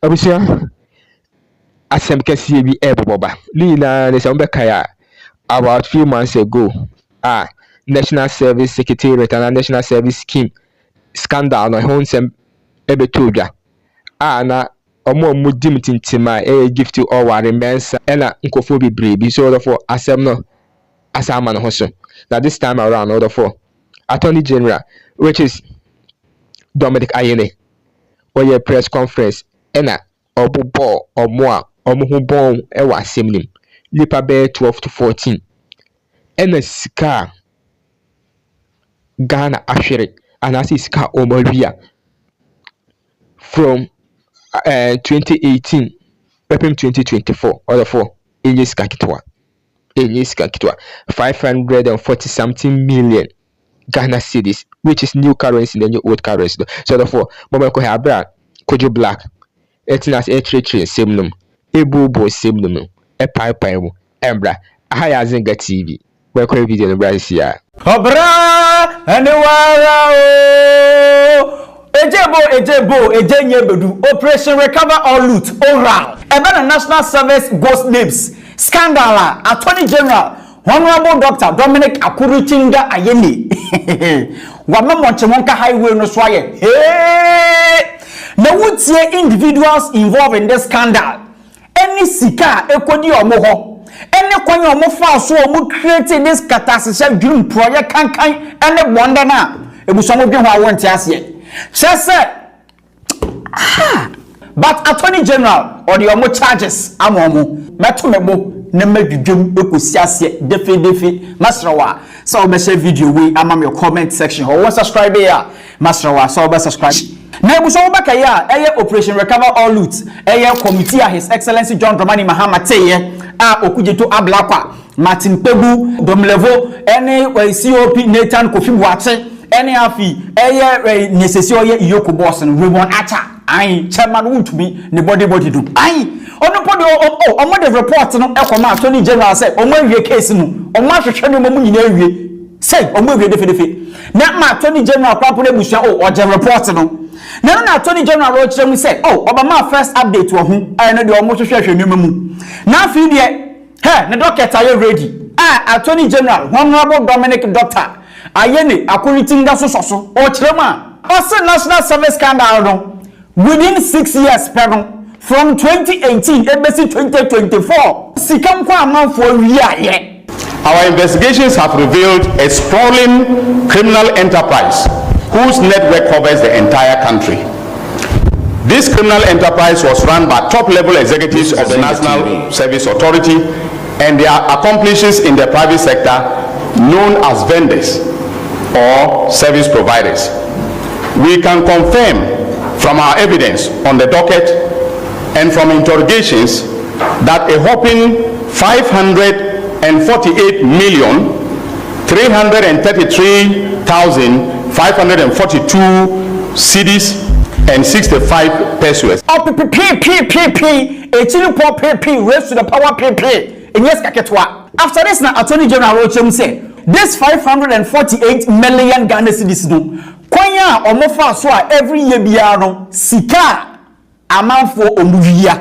Abusia asem kesi bi eboba. Lina ne se mbeka about few months ago. National Service Secretariat and National Service Scheme scandal no ho nsem ebetodwa. Na omo mudim tintima Gifty Oware mensa na nkofo bebre bi so therefore asem no asama no ho so. Now this time around therefore Attorney General, which is Dominic Ayene, or your press conference ena obubo omoa omuhubon ewa asem nipa be 12 to 14 ena sika Ghana ahwere anasi sika omawia from 2018 pepem 2024 or therefore enye sika kitwa 540 something million Ghana cedis, which is new currency in the new old currency. So therefore moment ko habra kojo black etinas trade semnum ebubo semnum pipe mu embra ahaya zinga TV we ko video no brasia obra anywara ejebo ejenye bedu operation recover all loot oral ebe na national service ghost names scandal Attorney General Honorable Dr. Dominic Akuritinga Ayeni wama monchemonka highway no swaye na wutie individuals involved in this scandal any sika ekodi omo ho any kwanya omo fa so omo create this catastrophe dream project kankan any wonder na ebusomo dwe ho awonte ase chese but Attorney General or the omo charges amomo metomebo na madwudwom ekosi ase defe masrawa so be share video we amam your comment section or one subscribe here masrawa so be subscribe na ebuso baka ya operation recover all loot committee His Excellency John Dramani Mahama teye okujeto ablakwa Martin Pegu Domlevo any COP Nathan Kofi Boache any afi necessary ye Yoko boss and Raymond Acha ai chairman won't be the body do ai onopodi omo the report no ekoma Attorney General say omo awie case no omo ahwehwe no momu nyina awie say omo awie defe na ma Attorney General kwapo na busua oje report no na Attorney General ro kire mu say obama first update wo hu ai no de omo hwehwe no mu na afi de na docket are ready Attorney General Honorable Dominic Dr. Ayene Akuritinga so o kire ma o national service scandal no within 6 years from 2018 to 2024 sikam kwa amanfo wiaye. Our investigations have revealed a sprawling criminal enterprise whose network covers the entire country. This criminal enterprise was run by top-level executives of the National Service Authority and their accomplices in the private sector known as vendors or service providers. We can confirm from our evidence on the docket and from interrogations that a whopping 548,333,542 cedis and 65 pesos. Raised to the power in yes kaketwa. After this, now Attorney General Rochem say this 548 million Ghana cedis no kwanya omofa so every year biano sika amanfo omuwia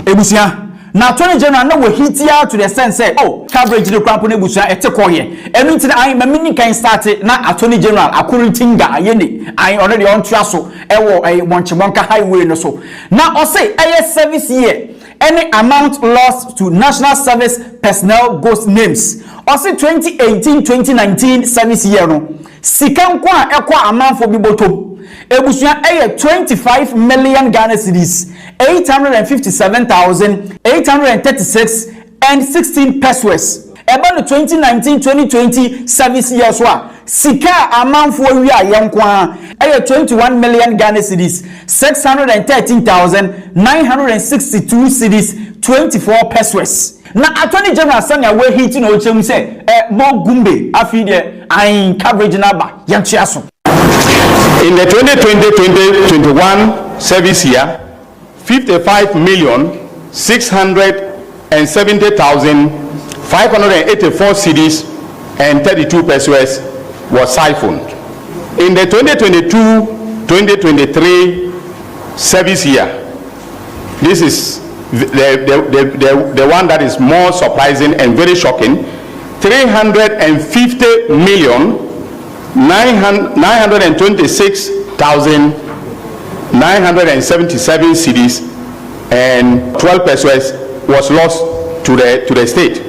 ebusia na Attorney General na we hit here to the sense say coverage the crap na ebusia etekoye enu nti na mamini kan start na Attorney General Akuritinga Ayene I already on traso ewo monchemonka highway no so na Osei service year any amount lost to national service personnel ghost names Osei 2018-2019 service year no sikam kwa ekwa amanfo bibotom ebusuan 25 million Ghana cedis 857,836 and 16 pesos eba no 2019-2020 service year so sika amanfo wi ayenkwa 21 million Ghana cedis 613,962 cedis 24 pesos na Attorney General sanya we hit no chem say mo gumbe afi de ai coverage number yanchiaso. In the 2020-2021 service year, 55,670,584 cedis and 32 pesos was siphoned. In the 2022-2023 service year, this is the one that is more surprising and very shocking. 350,926,977 cedis and 12 pesos was lost to the state.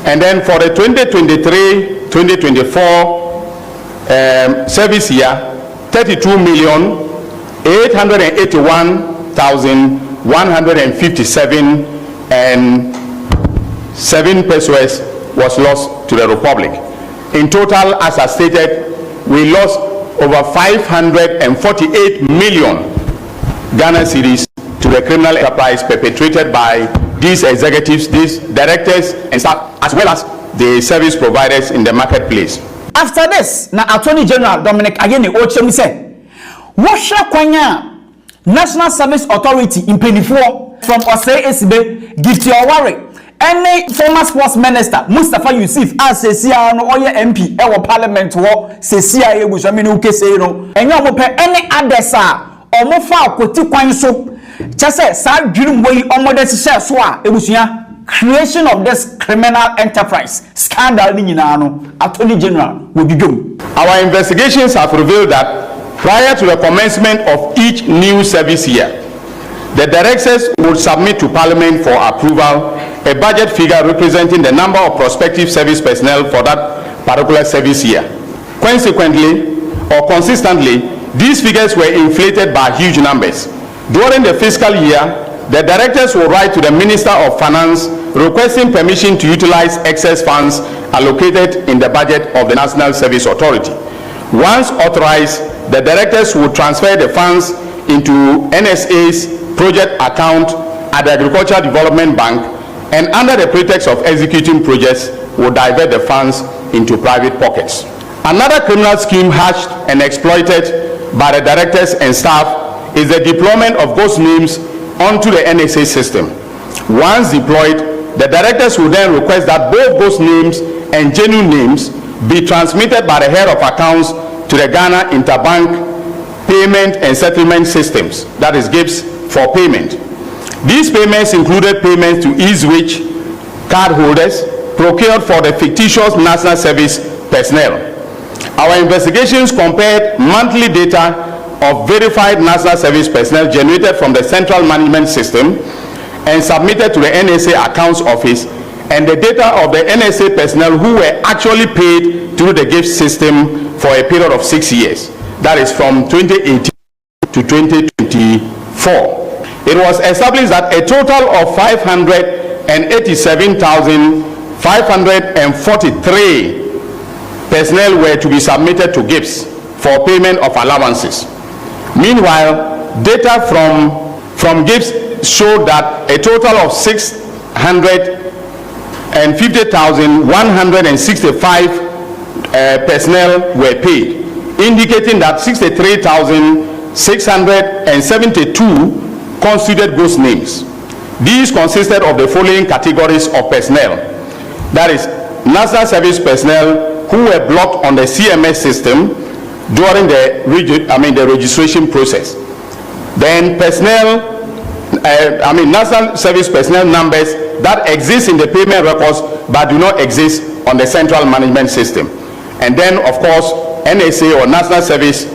And then for the 2023-2024 service year, 32,881,157 and 7 pesos was lost to the Republic. In total, as I stated, we lost over 548 million Ghana cedis to the criminal enterprise perpetrated by these executives, these directors and staff, as well as the service providers in the marketplace. After this, na Attorney General Dominic Ayeni Ochemi said, "Washa kwanya National Service Authority in Penifo from Osei Assibey, Gifty Oware, any former sports minister Mustafa Yusuf as Sesia no oye MP e wo parliament wo Sesia e buso mini ukese no enye omope any adesa omofa akoti kwan so chese sa dwirum wey omode se so a ebusuya creation of this criminal enterprise scandal ni nyina no Attorney General will be done." Our investigations have revealed that prior to the commencement of each new service year, the directors would submit to Parliament for approval a budget figure representing the number of prospective service personnel for that particular service year. Consequently, or consistently, these figures were inflated by huge numbers. During the fiscal year, the directors will write to the Minister of Finance requesting permission to utilize excess funds allocated in the budget of the National Service Authority. Once authorized, the directors will transfer the funds into NSA's project account at the Agricultural Development Bank, and under the pretext of executing projects will divert the funds into private pockets. Another criminal scheme hatched and exploited by the directors and staff is the deployment of ghost names onto the NSA system. Once deployed, the directors will then request that both ghost names and genuine names be transmitted by the head of accounts to the Ghana Interbank Payment and Settlement Systems, that is GIPS, for payment. These payments included payments to ease-rich cardholders procured for the fictitious national service personnel. Our investigations compared monthly data of verified national service personnel generated from the Central Management System and submitted to the NSA Accounts Office, and the data of the NSA personnel who were actually paid through the gift system for a period of 6 years. That is from 2018 to 2024. It was established that a total of 587,543 personnel were to be submitted to GIPS for payment of allowances. Meanwhile, data from GIPS showed that a total of 650,165 personnel were paid, indicating that 63,672 constituted ghost names. These consisted of the following categories of personnel: that is, national service personnel who were blocked on the CMS system during the registration process. Then national service personnel numbers that exist in the payment records but do not exist on the central management system. And then, of course, NSA or national service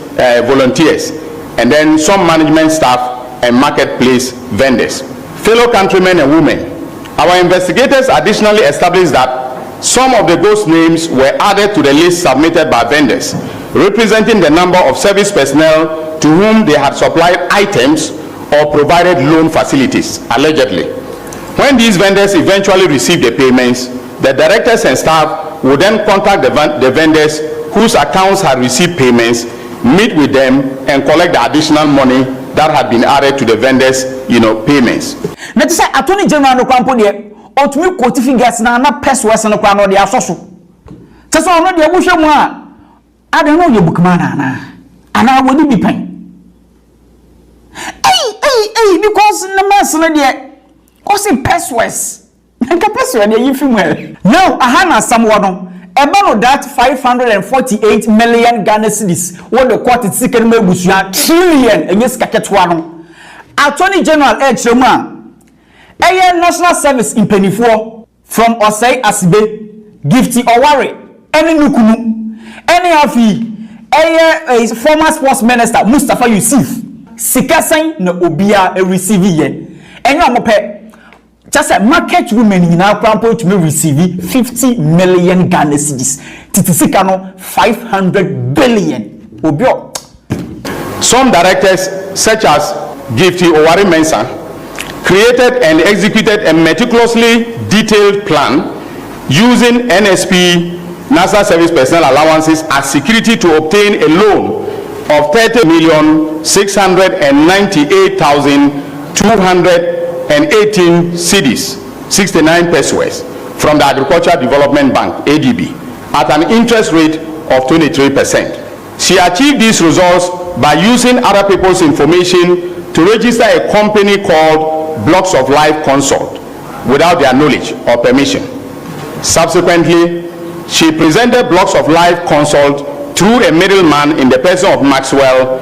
volunteers, and then some management staff and marketplace vendors. Fellow countrymen and women, our investigators additionally established that some of the ghost names were added to the list submitted by vendors, representing the number of service personnel to whom they had supplied items or provided loan facilities, allegedly. When these vendors eventually received the payments, the directors and staff would then contact the vendors whose accounts had received payments, meet with them, and collect the additional money that had been added to the vendors, payments. Now, to say Attorney General no kwampo de otumi quote figures na pesos no kwa no de asoso. Te so no de abuhwe mu a ade no ye bookman ana wodi bi pen. Because the mess no de cause pesos. Nka pesos de yi film well. Now ahana samwo no about that 548 million Ghana cedis what the court is seeking me busua trillion and yes kaketwa no Attorney General Echema, National Service in Penifo from Osei Assibey, Gifty Oware, any Nukumu, any Afi, former sports minister Mustafa Yusuf, Sikasan no Obia a receive ye, and your just a market women in our campo to receive 50 million Ghana cedis. Titisikano 500 billion. Obio. Some directors, such as Gifty Oware Mensah, created and executed a meticulously detailed plan using NSP National Service Personnel Allowances as security to obtain a loan of 30,698,218 cedis, 69 pesos, from the Agricultural Development Bank, ADB, at an interest rate of 23%. She achieved these results by using other people's information to register a company called Blocks of Life Consult without their knowledge or permission. Subsequently, she presented Blocks of Life Consult through a middleman in the person of Maxwell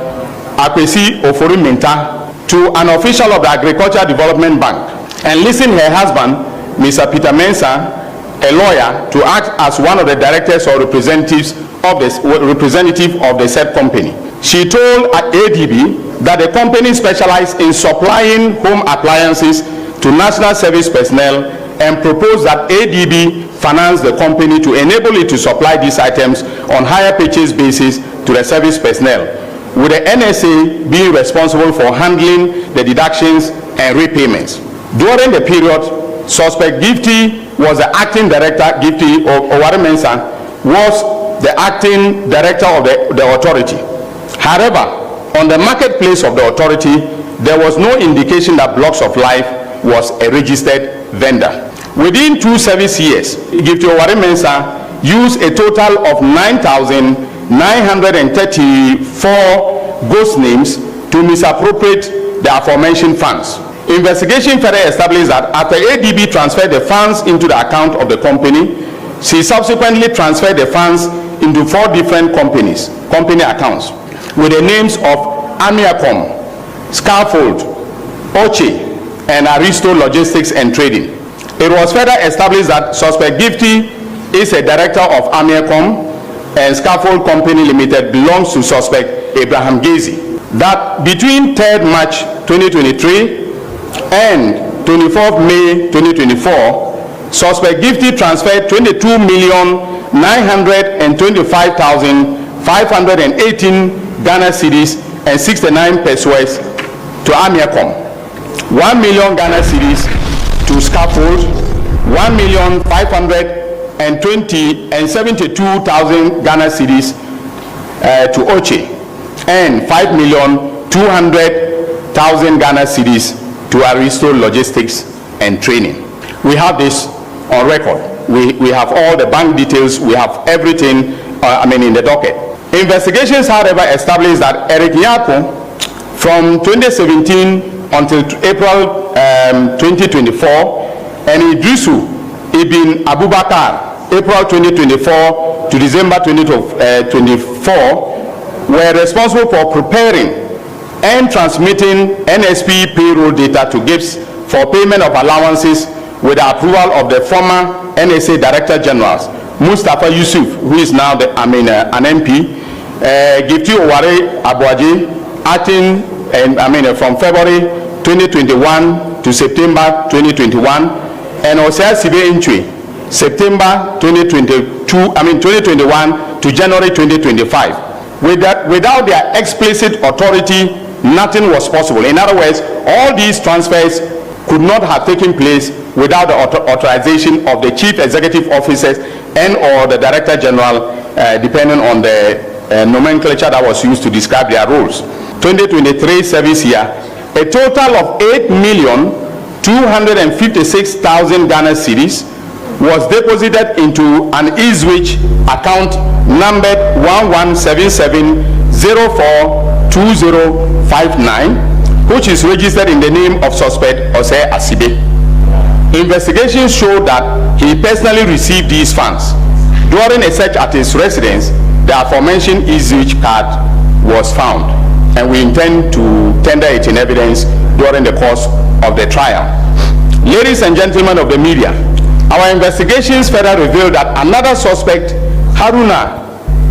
Akwesi Ofori-Minta to an official of the Agricultural Development Bank, and enlisting her husband, Mr. Peter Mensah, a lawyer, to act as one of the directors or representative of the said company. She told ADB that the company specialized in supplying home appliances to national service personnel and proposed that ADB finance the company to enable it to supply these items on hire purchase basis to the service personnel, with the NSA being responsible for handling the deductions and repayments. During the period, suspect Gifty was the acting director. Gifty Oware Mensah was the acting director of the authority. However, on the marketplace of the authority, there was no indication that Blocks of Life was a registered vendor. Within 2 service years, Gifty Oware Mensah used a total of 9,934 ghost names to misappropriate the aforementioned funds. Investigation further established that after ADB transferred the funds into the account of the company, she subsequently transferred the funds into 4 different company accounts with the names of Amiacom, Scaffold, Osei, and Aristo Logistics and Trading. It was further established that suspect Gifty is a director of Amiacom, and Scaffold Company Limited belongs to suspect Abraham Gazi. That between 3rd March 2023 and 24th May 2024, suspect Gifty transferred 22,925,518 Ghana cedis and 69 pesos to Amiacom, 1 million Ghana cedis to Scaffold, 1,572,000 Ghana cedis to Osei, and 5,200,000 Ghana cedis to Aristo Logistics and Training. We have this on record. We have all the bank details. We have everything. In the docket. Investigations, however, established that Eric Nyako, from 2017 until April 2024, and Idrisu Ibn Abubakar, April 2024 to December 2024, were responsible for preparing and transmitting NSP payroll data to GIPS for payment of allowances with the approval of the former NSA Director Generals, Mustafa Yusuf, who is now an MP, Gifty Oware Abuaji, acting from February 2021 to September 2021, and Osei Assibey, September 2021 to January 2025. Without their explicit authority, nothing was possible. In other words, all these transfers could not have taken place without the authorization of the chief executive officers and or the director general, depending on the nomenclature that was used to describe their roles. 2023 service year, a total of 8,256,000 Ghana cedis was deposited into an Eastwich account numbered 1177042059, which is registered in the name of suspect Osei Assibey. Investigations show that he personally received these funds. During a search at his residence, the aforementioned Eastwich card was found, and we intend to tender it in evidence during the course of the trial. Ladies and gentlemen of the media, our investigations further revealed that another suspect, Haruna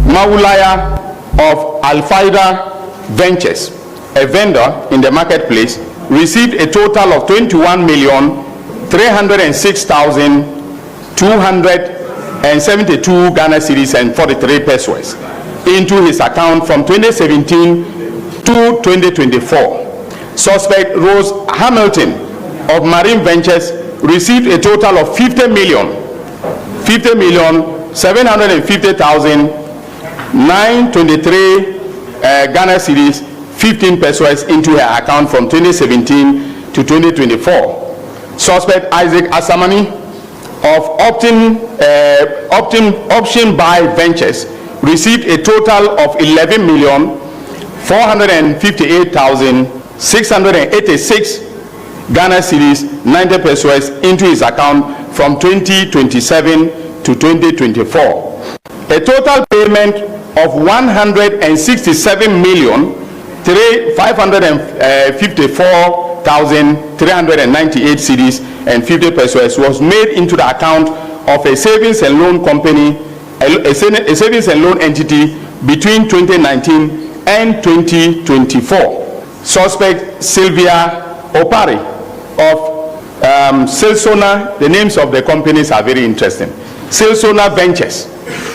Mawulaya of Al-Faida Ventures, a vendor in the marketplace, received a total of 21,306,272 Ghana cedis and 43 pesos into his account from 2017 to 2024. Suspect Rose Hamilton of Marine Ventures received a total of 50,750,923 Ghana cedis, 15 pesos into her account from 2017 to 2024. Suspect Isaac Asamani of Option Buy Ventures received a total of 11,458,686 Ghana cedis, 90 pesos into his account from 2027 to 2024. A total payment of 167,554,398 cedis and 50 pesos was made into the account of a savings and loan company, a savings and loan entity between 2019 and 2024. Suspect Sylvia Opari of Silsona, the names of the companies are very interesting. Silsona Ventures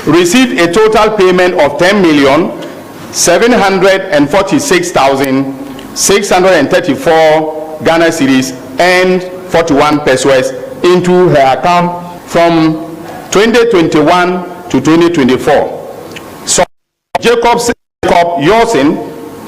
received a total payment of 10,746,634 Ghana cedis and 41 pesos into her account from 2021 to 2024. So Jacob Yosin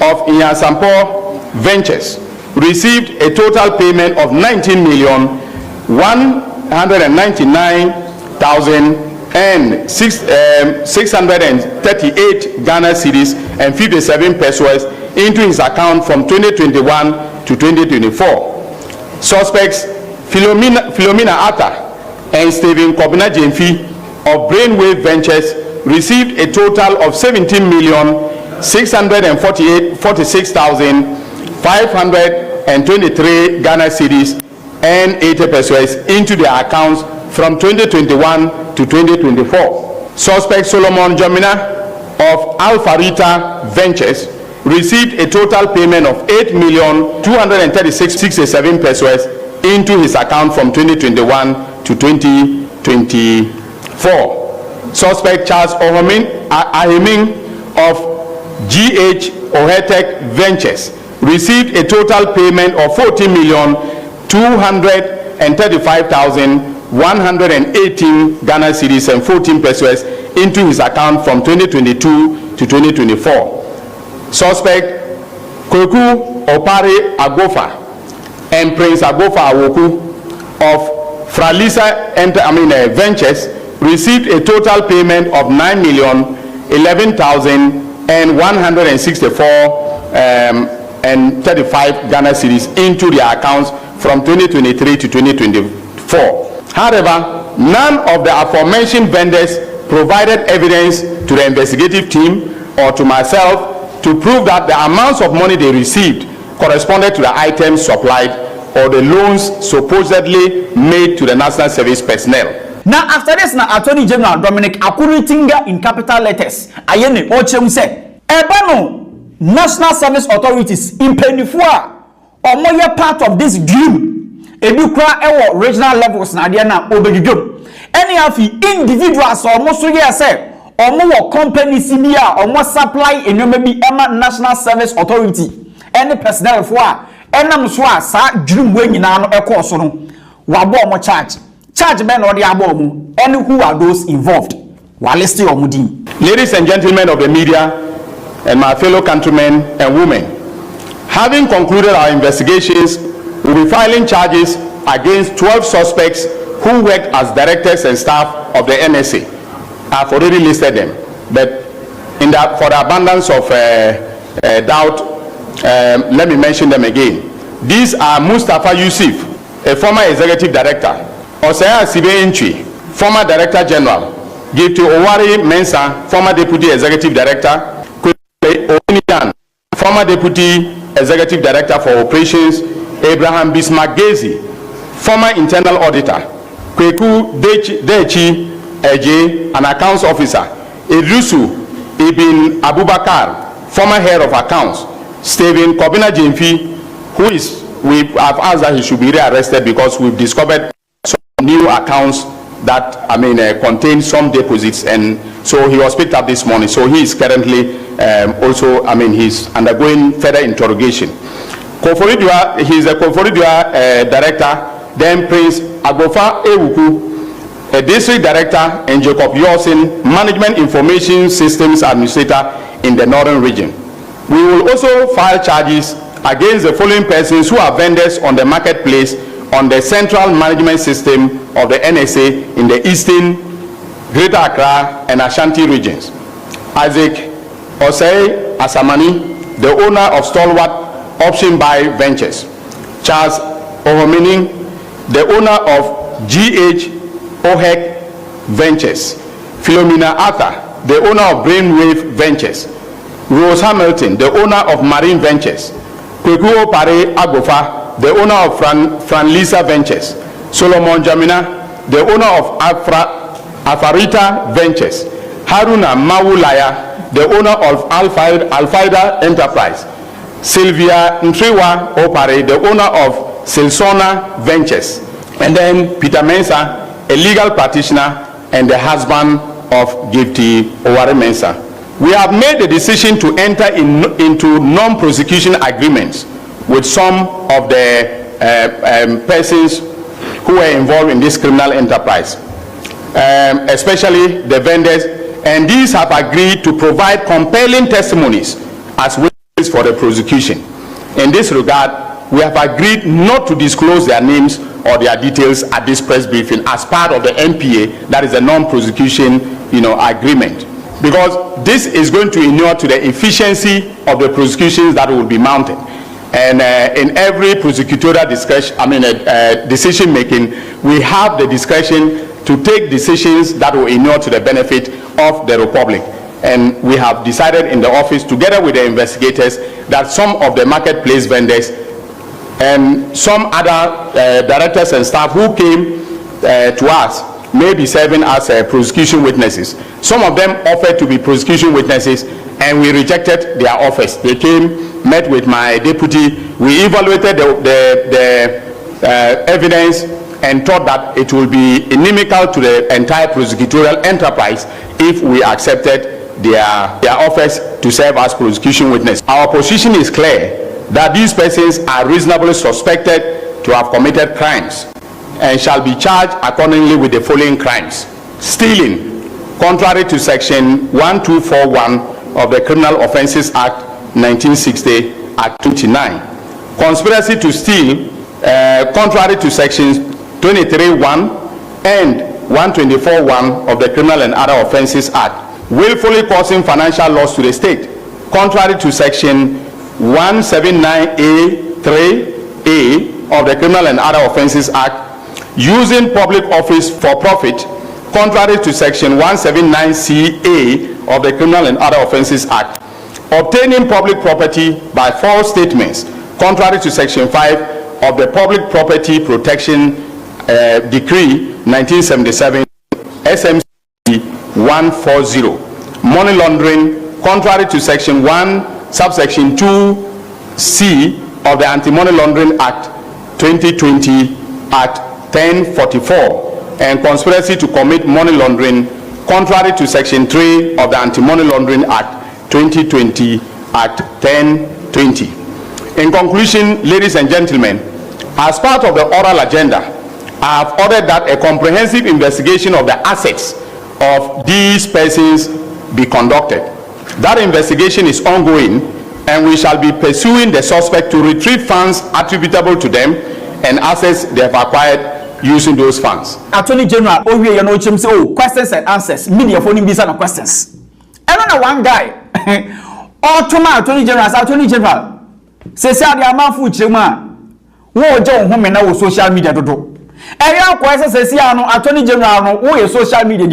of Inyasampo Ventures received a total payment of 19,199,638 Ghana cedis and 57 pesos into his account from 2021 to 2024. Suspects Philomena Atta and Stephen Kobina Jemfi of Brainwave Ventures received a total of 17,646,523 Ghana cedis and 80 pesos into their accounts from 2021 to 2024. Suspect Solomon Jomina of Alpharita Ventures received a total payment of 8,236,067 pesos into his account from 2021 to 2024. Suspect Charles Ahiming of GH Ohetech Ventures received a total payment of 40,235,118 Ghana cedis and 14 pesos into his account from 2022 to 2024. Suspect Kweku Opare Agofa and Prince Agofa Awoku of Fralisa Ventures received a total payment of 9,11,164 Ghana cedis into their accounts from 2023 to 2024. However, none of the aforementioned vendors provided evidence to the investigative team or to myself to prove that the amounts of money they received corresponded to the items supplied or the loans supposedly made to the National Service personnel. Now, after this, now Attorney General Dominic Akuritinga in capital letters, Ayene Ochem said, Ebano National Service Authorities in Penifua or more part of this dream. Ebukra ewo regional levels na dia na obedidom. Any of the individuals or most say or more companies in here or more supply in your maybe Emma National Service Authority. Any personnel for enam so sa dream we nyina no ekoso no wabo mo charge men or the abomu and who are those involved. Ladies and gentlemen of the media and my fellow countrymen and women, having concluded our investigations, we'll be filing charges against 12 suspects who worked as directors and staff of the NSA. I've already listed them, but for the abundance of doubt, let me mention them again. These are Mustafa Yusuf, a former executive director; Osei Assibey, former director general; Gifty Oware Mensa, former deputy executive director; former deputy executive director for operations; Abraham Bismarck-Gezi, former internal auditor, Kweku Dechi Eje, an accounts officer, Idrisu Ibn Abubakar, former head of accounts, Stephen Kobina Jemfi, we have asked that he should be rearrested because we've discovered some new accounts that contain some deposits, and so he was picked up this morning. So he is currently also he's undergoing further interrogation. Koforidua, he is a Koforidua director. Then Prince Agofa Ewuku, a district director, and Jacob Yosin, management information systems administrator in the northern region. We will also file charges against the following persons who are vendors on the marketplace on the central management system of the NSA in the eastern, Greater Accra and Ashanti regions. Isaac Osei Asamani, the owner of Stalwart Option Buy Ventures. Charles Ohomini, the owner of GH Ohek Ventures. Philomena Arthur, the owner of Brainwave Ventures. Rose Hamilton, the owner of Marine Ventures. Kweku Pare Agofa, the owner of Franlisa Ventures. Solomon Jamina, the owner of Afarita Ventures. Haruna Mawulaya, the owner of Alfaida Enterprise. Sylvia Ntriwa Opare, the owner of Silsona Ventures. And then Peter Mensah, a legal practitioner and the husband of Gifty Oware Mensah. We have made the decision to enter into non-prosecution agreements with some of the persons who were involved in this criminal enterprise, especially the vendors, and these have agreed to provide compelling testimonies as witnesses for the prosecution. In this regard, we have agreed not to disclose their names or their details at this press briefing as part of the NPA, that is a non-prosecution agreement, because this is going to inure to the efficiency of the prosecutions that will be mounted. And in every prosecutorial decision making, we have the discretion to take decisions that will inure to the benefit of the Republic. And we have decided in the office, together with the investigators, that some of the marketplace vendors and some other directors and staff who came to us may be serving as prosecution witnesses. Some of them offered to be prosecution witnesses, and we rejected their offers. They came, met with my deputy, we evaluated the evidence and thought that it will be inimical to the entire prosecutorial enterprise if we accepted their offers to serve as prosecution witnesses. Our position is clear that these persons are reasonably suspected to have committed crimes and shall be charged accordingly with the following crimes: stealing, contrary to section 1241 of the Criminal Offences Act 1960 Act 29; conspiracy to steal, contrary to sections 23(1) and 124(1) of the Criminal and Other Offences Act; willfully causing financial loss to the state, contrary to section 179A(3)(a) of the Criminal and Other Offences Act; using public office for profit, contrary to section 179(c)(a) of the Criminal and Other Offences Act; obtaining public property by false statements, contrary to section 5 of the Public Property Protection Decree 1977 SMC 140; money laundering, contrary to section 1 subsection 2C of the Anti-Money Laundering Act 2020 Act 1044; and conspiracy to commit money laundering, contrary to section 3 of the Anti-Money Laundering Act 2020 Act 1020. In conclusion, ladies and gentlemen, as part of the oral agenda, I have ordered that a comprehensive investigation of the assets of these persons be conducted. That investigation is ongoing, and we shall be pursuing the suspect to retrieve funds attributable to them and assets they have acquired using those funds. Attorney General, you know, questions and answers. Media phone in no questions. And on one guy, Attorney General, says the amount of Chima, who John Homen over social media to do. And your questions says, Attorney General, who is social media,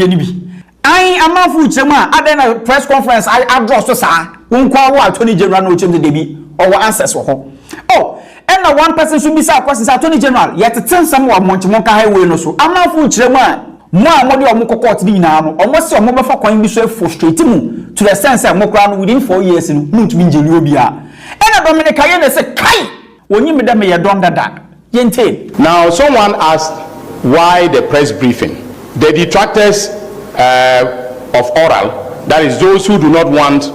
I am a food chema at a press conference. I address to sir, won't call Attorney General no change the baby or answers for home. Oh, And one person should be said, because Attorney General, yet to tell some of Montemonca Highway no so. I'm not fool children. More modi or moko court di na no. Almost your mobile for coin be so frustrating to the sense that mokra within 4 years in no to be jeli obia. And a Dominica yen say kai when you me ya don dada. Yente. Now someone asked why the press briefing. The detractors of oral, that is those who do not want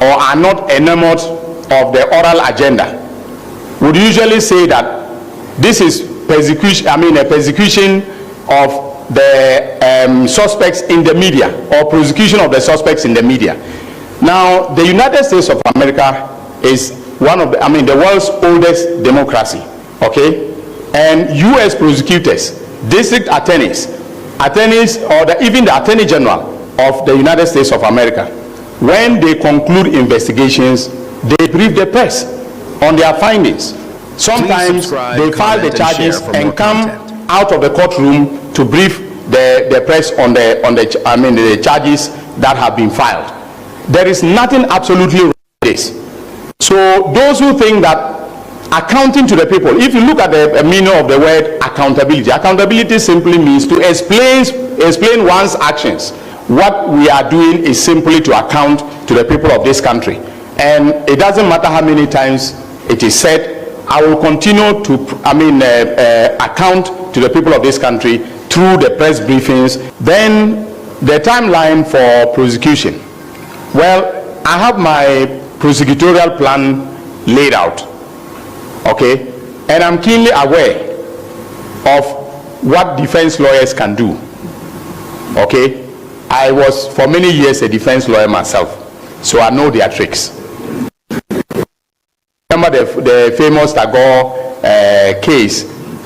or are not enamored of the oral agenda, would usually say that this is persecution, a persecution of the suspects in the media, or prosecution of the suspects in the media. Now, the United States of America is one of the world's oldest democracy, okay? And U.S. prosecutors, district attorneys, or even the Attorney General of the United States of America, when they conclude investigations, they brief the press on their findings. Sometimes they file the charges and come out of the courtroom to brief the press on the charges that have been filed. There is nothing absolutely wrong with this. So those who think that accounting to the people, if you look at the meaning of the word accountability simply means to explain one's actions. What we are doing is simply to account to the people of this country. And it doesn't matter how many times it is said, I will continue to account to the people of this country through the press briefings. Then the timeline for prosecution. Well, I have my prosecutorial plan laid out, okay? And I'm keenly aware of what defense lawyers can do, okay? I was for many years a defense lawyer myself, so I know their tricks. Remember the famous Tagore case?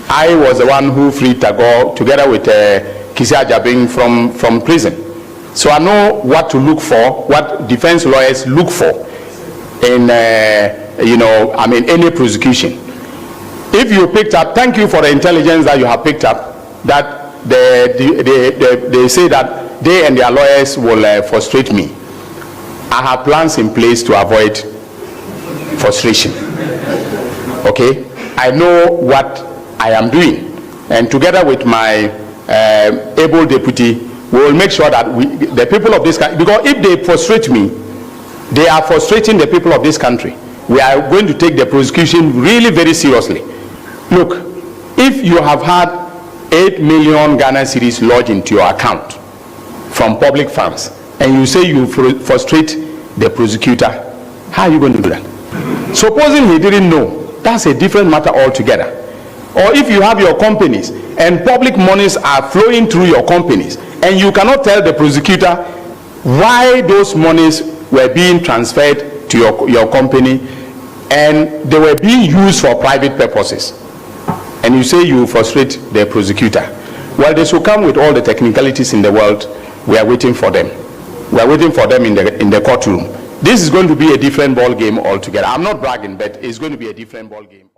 I was the one who freed Tagore together with Kisi Ajabing from prison. So I know what to look for, what defense lawyers look for in any prosecution. If you picked up, thank you for the intelligence that you have picked up, that they say that they and their lawyers will frustrate me. I have plans in place to avoid frustration. Okay, I know what I am doing, and together with my able deputy, we will make sure that the people of this country, because if they frustrate me, they are frustrating the people of this country. We are going to take the prosecution really very seriously. Look, if you have had 8 million Ghana cedis lodged into your account from public funds, and you say you frustrate the prosecutor, how are you going to do that? Supposing he didn't know, that's a different matter altogether. Or if you have your companies and public monies are flowing through your companies, and you cannot tell the prosecutor why those monies were being transferred to your company and they were being used for private purposes, and you say you frustrate the prosecutor, well, they should come with all the technicalities in the world. We are waiting for them. We are waiting for them in the courtroom. This is going to be a different ball game altogether. I'm not bragging, but it's going to be a different ball game.